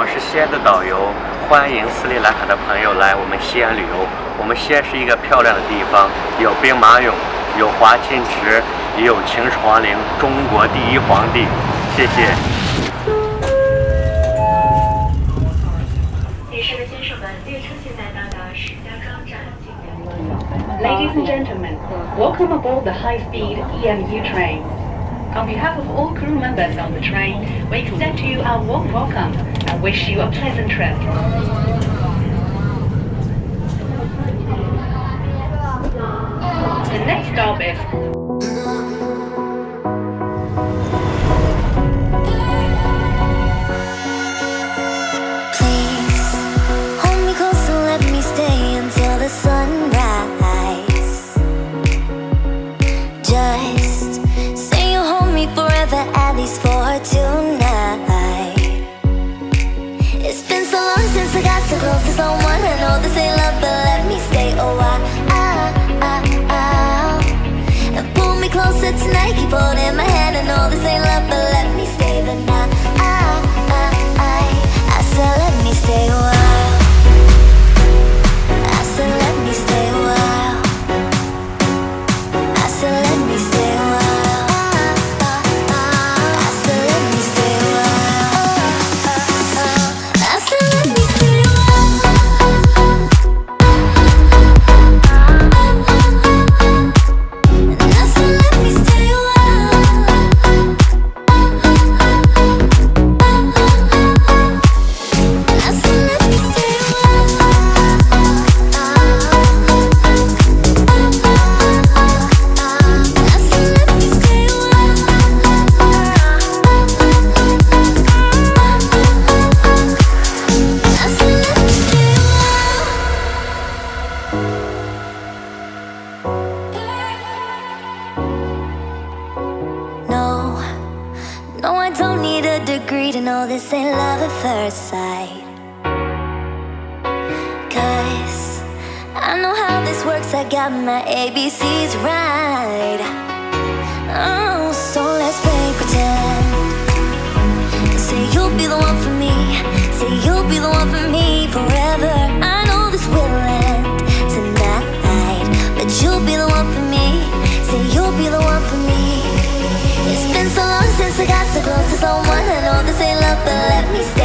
我是西安的导游，欢迎斯里兰卡的朋友来我们西安旅游。我们西安是一个漂亮的地方，有兵马俑，有华清池，也有秦始皇陵，中国第一皇帝。谢谢。女士们、先生们，列车现在到达石家庄站。Ladies and gentlemen, welcome aboard the high-speed EMU train. On behalf of all crew members on the train, we extend to you our warm welcome and wish you a pleasant trip. The next stop is close to someone. I know this ain't love, but let me stay a while. And pull me closer tonight, keep holding my hand. I know this ain't love, but let me stay the night. I said let me stay a while. I said let me stay a while. I said let me stay a while. I said let me stay a while. I said let me stay a while. No, I don't need a degree to know this ain't love at first sight. 'Cause I know how this works, I got my ABCs right. Oh, so let's play pretend. Say you'll be the one for me. Say you'll be the one for me forever. I know this will end tonight, but you'll be the one for me. Say you'll be the one for me. It's been so long since I got so close to someone. I know this ain't love, but let me stay.